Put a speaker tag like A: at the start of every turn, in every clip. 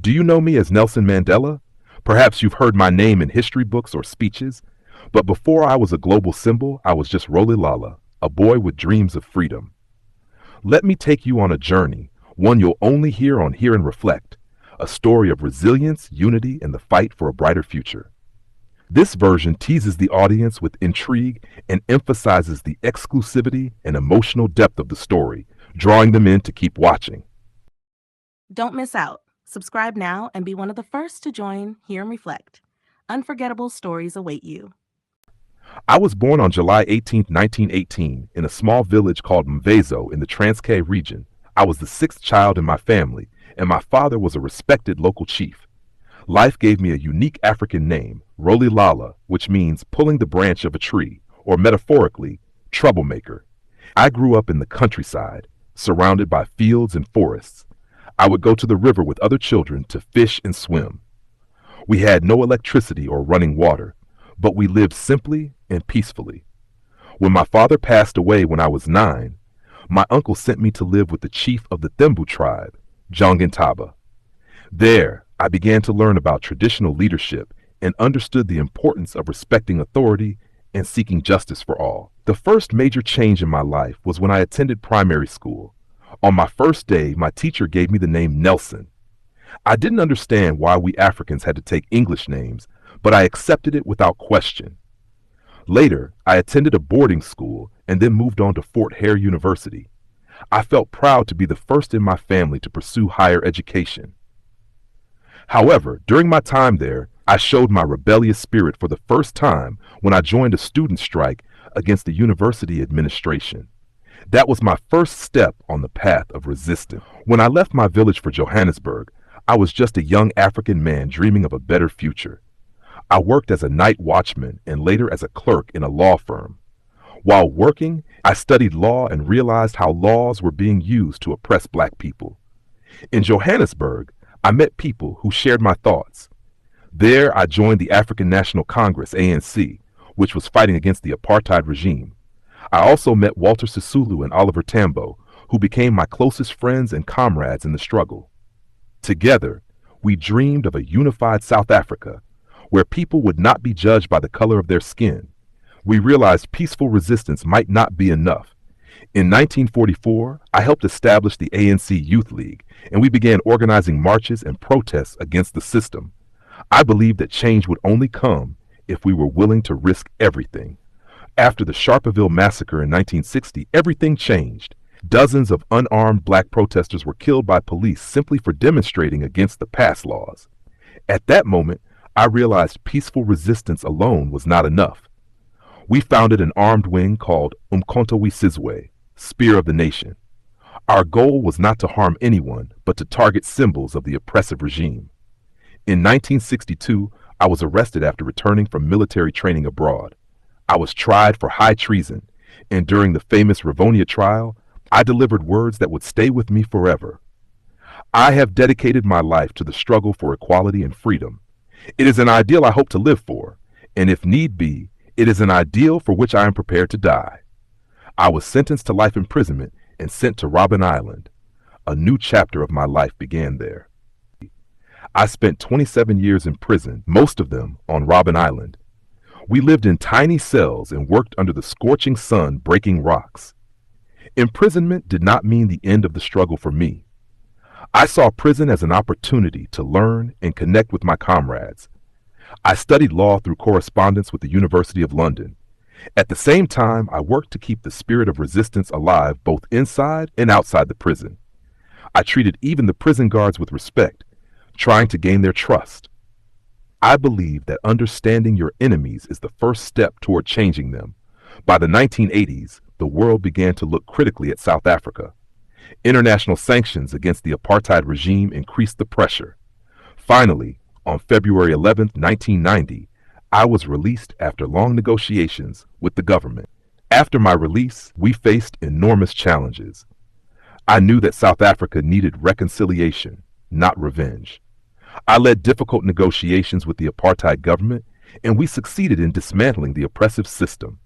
A: Do you know me as Nelson Mandela? Perhaps you've heard my name in history books or speeches, but before I was a global symbol, I was just Rolilala, a boy with dreams of freedom. Let me take you on a journey, one you'll only hear on Hear and Reflect, a story of resilience, unity, and the fight for a brighter future. This version teases the audience with intrigue and emphasizes the exclusivity and emotional depth of the story, drawing them in to keep watching.
B: Don't miss out. Subscribe now and be one of the first to join Hear and Reflect. Unforgettable stories await you.
A: I was born on July 18, 1918, in a small village called Mvezo in the Transkei region. I was the sixth child in my family, and my father was a respected local chief. Life gave me a unique African name, Rolilala, which means pulling the branch of a tree, or metaphorically, troublemaker. I grew up in the countryside, surrounded by fields and forests. I would go to the river with other children to fish and swim. We had no electricity or running water, but we lived simply and peacefully. When my father passed away when I was 9, my uncle sent me to live with the chief of the Thembu tribe, Jongintaba. There, I began to learn about traditional leadership and understood the importance of respecting authority and seeking justice for all. The first major change in my life was when I attended primary school. On my first day, my teacher gave me the name Nelson. I didn't understand why we Africans had to take English names, but I accepted it without question. Later, I attended a boarding school and then moved on to Fort Hare University. I felt proud to be the first in my family to pursue higher education. However, during my time there, I showed my rebellious spirit for the first time when I joined a student strike against the university administration. That was my first step on the path of resistance. When I left my village for Johannesburg, I was just a young African man dreaming of a better future. I worked as a night watchman and later as a clerk in a law firm. While working, I studied law and realized how laws were being used to oppress black people. In Johannesburg, I met people who shared my thoughts. There, I joined the African National Congress, ANC, which was fighting against the apartheid regime. I also met Walter Sisulu and Oliver Tambo, who became my closest friends and comrades in the struggle. Together, we dreamed of a unified South Africa, where people would not be judged by the color of their skin. We realized peaceful resistance might not be enough. In 1944, I helped establish the ANC Youth League, and we began organizing marches and protests against the system. I believed that change would only come if we were willing to risk everything. After the Sharpeville massacre in 1960, everything changed. Dozens of unarmed black protesters were killed by police simply for demonstrating against the past laws. At that moment, I realized peaceful resistance alone was not enough. We founded an armed wing called Umkhonto-we-Sizwe, Spear of the Nation. Our goal was not to harm anyone, but to target symbols of the oppressive regime. In 1962, I was arrested after returning from military training abroad. I was tried for high treason, and during the famous Rivonia trial, I delivered words that would stay with me forever. I have dedicated my life to the struggle for equality and freedom. It is an ideal I hope to live for, and if need be, it is an ideal for which I am prepared to die. I was sentenced to life imprisonment and sent to Robben Island. A new chapter of my life began there. I spent 27 years in prison, most of them on Robben Island. We lived in tiny cells and worked under the scorching sun breaking rocks. Imprisonment did not mean the end of the struggle for me. I saw prison as an opportunity to learn and connect with my comrades. I studied law through correspondence with the University of London. At the same time, I worked to keep the spirit of resistance alive both inside and outside the prison. I treated even the prison guards with respect, trying to gain their trust. I believe that understanding your enemies is the first step toward changing them. By the 1980s, the world began to look critically at South Africa. International sanctions against the apartheid regime increased the pressure. Finally, on February 11, 1990, I was released after long negotiations with the government. After my release, we faced enormous challenges. I knew that South Africa needed reconciliation, not revenge. I led difficult negotiations with the apartheid government, and we succeeded in dismantling the oppressive system.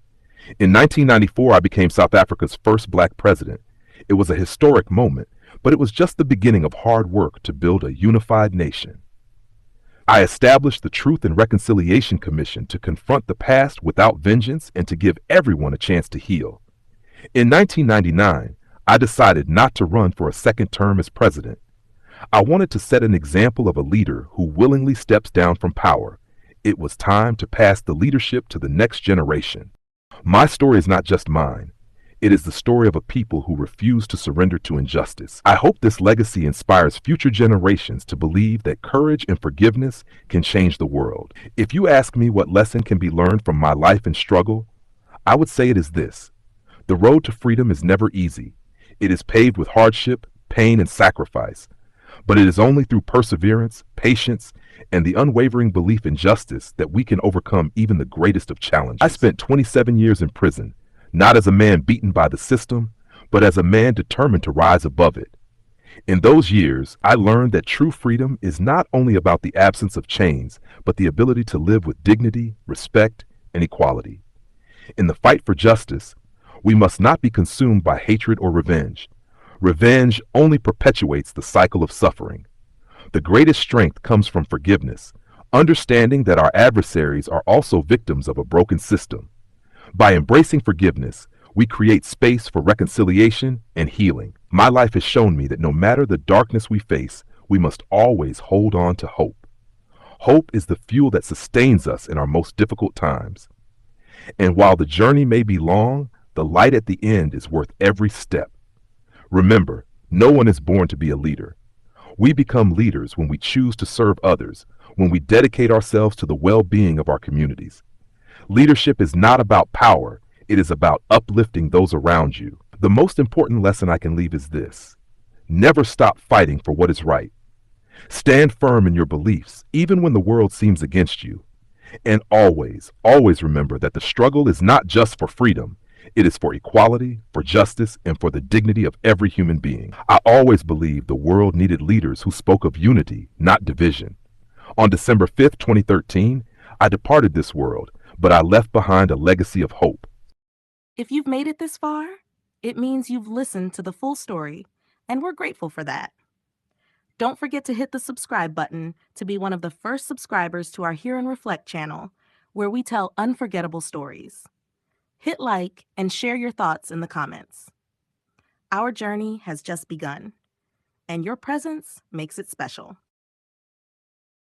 A: In 1994, I became South Africa's first black president. It was a historic moment, but it was just the beginning of hard work to build a unified nation. I established the Truth and Reconciliation Commission to confront the past without vengeance and to give everyone a chance to heal. In 1999, I decided not to run for a second term as president. I wanted to set an example of a leader who willingly steps down from power. It was time to pass the leadership to the next generation. My story is not just mine. It is the story of a people who refuse to surrender to injustice. I hope this legacy inspires future generations to believe that courage and forgiveness can change the world. If you ask me what lesson can be learned from my life and struggle, I would say it is this. The road to freedom is never easy. It is paved with hardship, pain, and sacrifice. But it is only through perseverance, patience, and the unwavering belief in justice that we can overcome even the greatest of challenges. I spent 27 years in prison, not as a man beaten by the system, but as a man determined to rise above it. In those years, I learned that true freedom is not only about the absence of chains, but the ability to live with dignity, respect, and equality. In the fight for justice, we must not be consumed by hatred or revenge. Revenge only perpetuates the cycle of suffering. The greatest strength comes from forgiveness, understanding that our adversaries are also victims of a broken system. By embracing forgiveness, we create space for reconciliation and healing. My life has shown me that no matter the darkness we face, we must always hold on to hope. Hope is the fuel that sustains us in our most difficult times. And while the journey may be long, the light at the end is worth every step. Remember, no one is born to be a leader. We become leaders when we choose to serve others, when we dedicate ourselves to the well-being of our communities. Leadership is not about power, it is about uplifting those around you. The most important lesson I can leave is this. Never stop fighting for what is right. Stand firm in your beliefs, even when the world seems against you. And always, always remember that the struggle is not just for freedom. It is for equality, for justice, and for the dignity of every human being. I always believed the world needed leaders who spoke of unity, not division. On December 5th, 2013, I departed this world, but I left behind a legacy of hope.
B: If you've made it this far, it means you've listened to the full story, and we're grateful for that. Don't forget to hit the subscribe button to be one of the first subscribers to our Hear and Reflect channel, where we tell unforgettable stories. Hit like and share your thoughts in the comments. Our journey has just begun, and your presence makes it special.